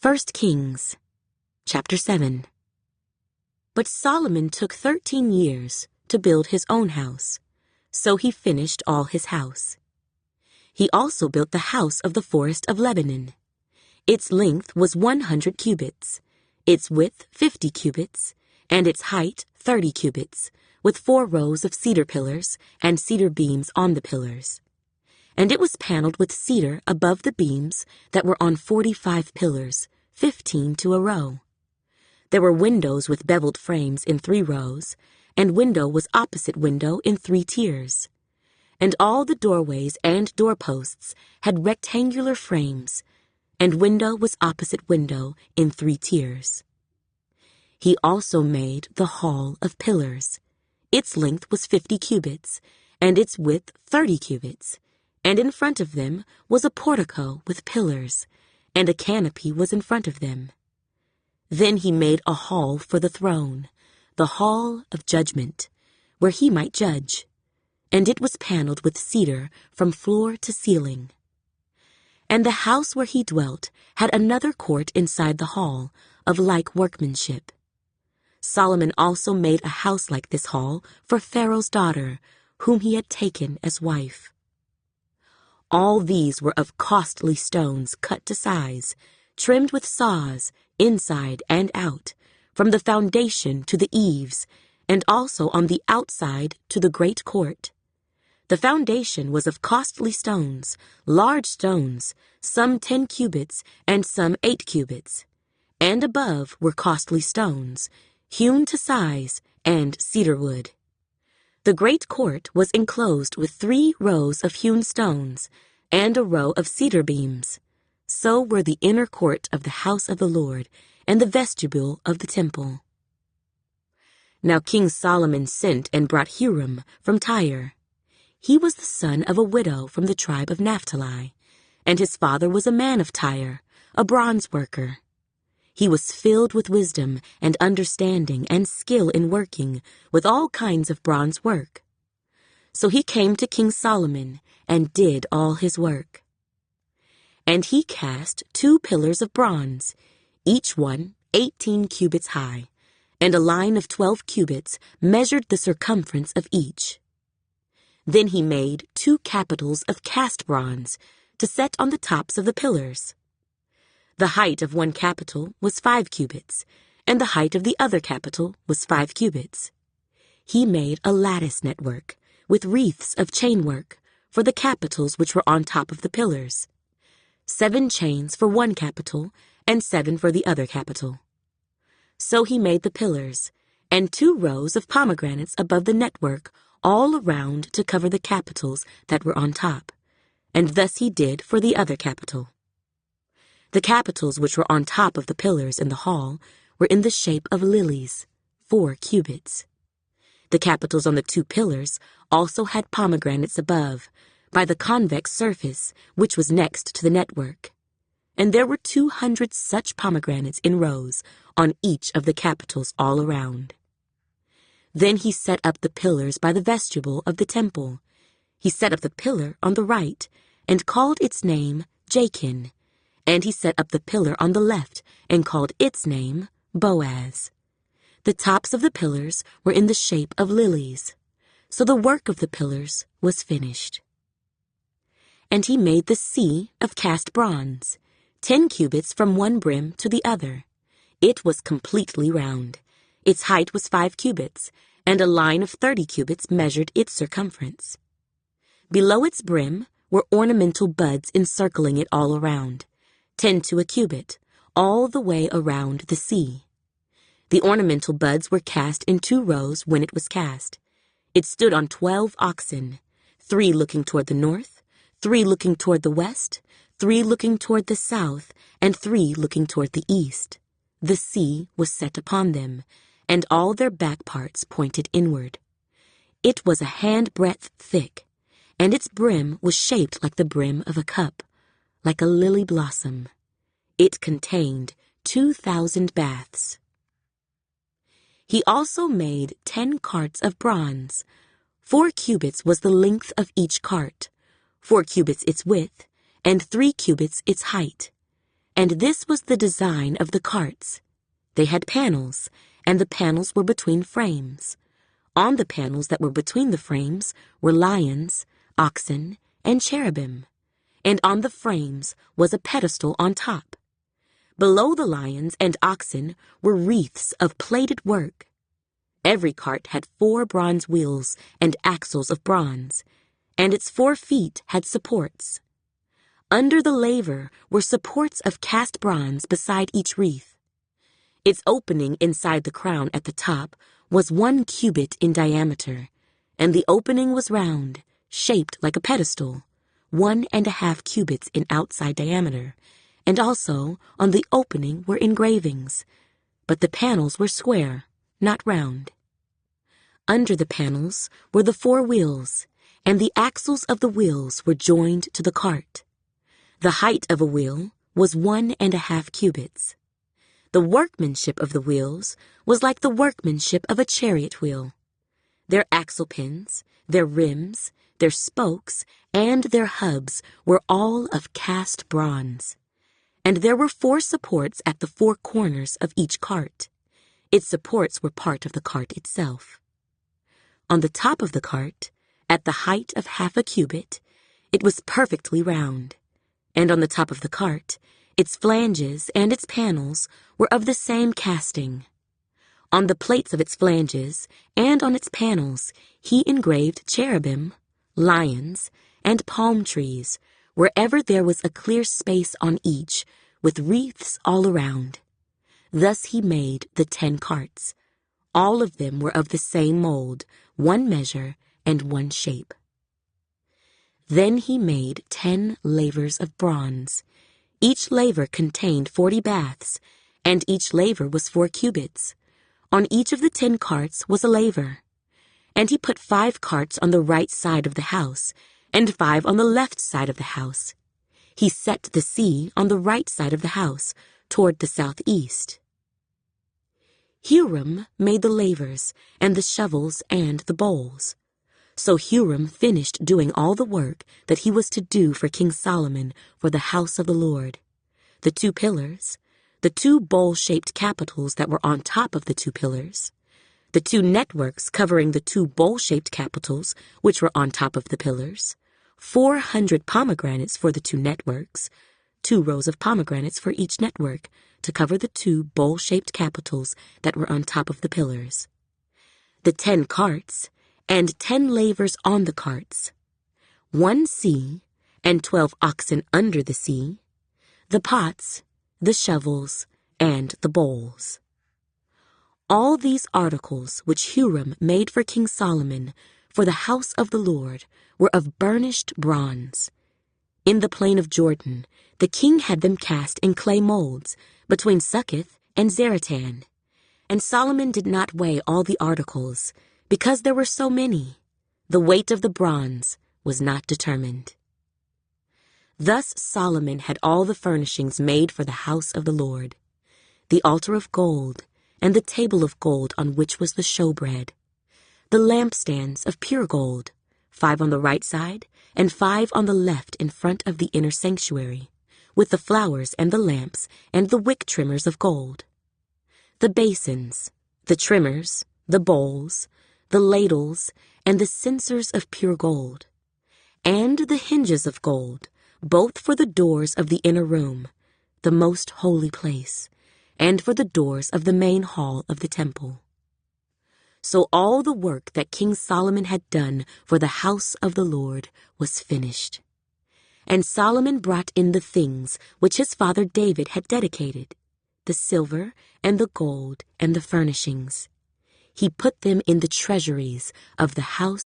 1 Kings, chapter 7. But Solomon took 13 years to build his own house, so he finished all his house. He also built the house of the forest of Lebanon. Its length was 100 cubits, its width 50 cubits, and its height 30 cubits, with 4 rows of cedar pillars and cedar beams on the pillars. And it was paneled with cedar above the beams that were on 45 pillars, 15 to a row. There were windows with beveled frames in 3 rows, and window was opposite window in 3 tiers. And all the doorways and doorposts had rectangular frames, and window was opposite window in 3 tiers. He also made the hall of pillars. Its length was 50 cubits, and its width 30 cubits, and in front of them was a portico with pillars, and a canopy was in front of them. Then he made a hall for the throne, the hall of judgment, where he might judge, and it was paneled with cedar from floor to ceiling. And the house where he dwelt had another court inside the hall, of like workmanship. Solomon also made a house like this hall for Pharaoh's daughter, whom he had taken as wife. All these were of costly stones cut to size, trimmed with saws, inside and out, from the foundation to the eaves, and also on the outside to the great court. The foundation was of costly stones, large stones, some 10 cubits and some 8 cubits. And above were costly stones, hewn to size, and cedar wood. The great court was enclosed with 3 rows of hewn stones, and a row of cedar beams. So were the inner court of the house of the Lord, and the vestibule of the temple. Now King Solomon sent and brought Hiram from Tyre. He was the son of a widow from the tribe of Naphtali, and his father was a man of Tyre, a bronze worker. He was filled with wisdom and understanding and skill in working with all kinds of bronze work. So he came to King Solomon and did all his work. And he cast 2 pillars of bronze, each one 18 cubits high, and a line of 12 cubits measured the circumference of each. Then he made 2 capitals of cast bronze to set on the tops of the pillars. The height of one capital was 5 cubits, and the height of the other capital was 5 cubits. He made a lattice network with wreaths of chainwork for the capitals which were on top of the pillars, 7 chains for one capital and 7 for the other capital. So he made the pillars, and 2 rows of pomegranates above the network all around to cover the capitals that were on top, and thus he did for the other capital. The capitals which were on top of the pillars in the hall were in the shape of lilies, 4 cubits. The capitals on the 2 pillars also had pomegranates above, by the convex surface which was next to the network. And there were 200 such pomegranates in rows on each of the capitals all around. Then he set up the pillars by the vestibule of the temple. He set up the pillar on the right, and called its name Jachin, and he set up the pillar on the left, and called its name Boaz. The tops of the pillars were in the shape of lilies, so the work of the pillars was finished. And he made the sea of cast bronze, 10 cubits from one brim to the other. It was completely round. Its height was 5 cubits, and a line of 30 cubits measured its circumference. Below its brim were ornamental buds encircling it all around, 10 to a cubit, all the way around the sea. The ornamental buds were cast in 2 rows when it was cast. It stood on 12 oxen, 3 looking toward the north, 3 looking toward the west, 3 looking toward the south, and 3 looking toward the east. The sea was set upon them, and all their back parts pointed inward. It was a handbreadth thick, and its brim was shaped like the brim of a cup, like a lily blossom. It contained 2,000 baths. He also made 10 carts of bronze. 4 cubits was the length of each cart, 4 cubits its width, and 3 cubits its height. And this was the design of the carts. They had panels, and the panels were between frames. On the panels that were between the frames were lions, oxen, and cherubim, and on the frames was a pedestal on top. Below the lions and oxen were wreaths of plated work. Every cart had 4 bronze wheels and axles of bronze, and its 4 feet had supports. Under the laver were supports of cast bronze beside each wreath. Its opening inside the crown at the top was 1 cubit in diameter, and the opening was round, shaped like a pedestal, 1.5 cubits in outside diameter, and also on the opening were engravings, but the panels were square, not round. Under the panels were the 4 wheels, and the axles of the wheels were joined to the cart. The height of a wheel was 1.5 cubits. The workmanship of the wheels was like the workmanship of a chariot wheel. Their axle pins, their rims, their spokes, and their hubs were all of cast bronze. And there were 4 supports at the 4 corners of each cart. Its supports were part of the cart itself. On the top of the cart, at the height of 1/2 cubit, it was perfectly round. And on the top of the cart, its flanges and its panels were of the same casting. On the plates of its flanges and on its panels, he engraved cherubim, lions, and palm trees, wherever there was a clear space on each, with wreaths all around. Thus he made the 10 carts. All of them were of the same mold, 1 measure, and 1 shape. Then he made 10 lavers of bronze. Each laver contained 40 baths, and each laver was 4 cubits. On each of the 10 carts was a laver. And he put 5 carts on the right side of the house, and 5 on the left side of the house. He set the sea on the right side of the house, toward the southeast. Huram made the lavers, and the shovels, and the bowls. So Huram finished doing all the work that he was to do for King Solomon for the house of the Lord. The 2 pillars, the 2 bowl-shaped capitals that were on top of the 2 pillars, the 2 networks covering the 2 bowl-shaped capitals which were on top of the pillars, 400 pomegranates for the 2 networks, 2 rows of pomegranates for each network to cover the 2 bowl-shaped capitals that were on top of the pillars, the 10 carts, and 10 lavers on the carts, 1 sea, and 12 oxen under the sea, the pots, the shovels, and the bowls. All these articles which Huram made for King Solomon for the house of the Lord were of burnished bronze. In the plain of Jordan, the king had them cast in clay molds between Succoth and Zaratan. And Solomon did not weigh all the articles, because there were so many. The weight of the bronze was not determined. Thus Solomon had all the furnishings made for the house of the Lord, the altar of gold, and the table of gold on which was the showbread, the lampstands of pure gold, 5 on the right side, and 5 on the left in front of the inner sanctuary, with the flowers and the lamps and the wick trimmers of gold, the basins, the trimmers, the bowls, the ladles, and the censers of pure gold, and the hinges of gold, both for the doors of the inner room, the most holy place, and for the doors of the main hall of the temple. So all the work that King Solomon had done for the house of the Lord was finished. And Solomon brought in the things which his father David had dedicated, the silver and the gold and the furnishings. He put them in the treasuries of the house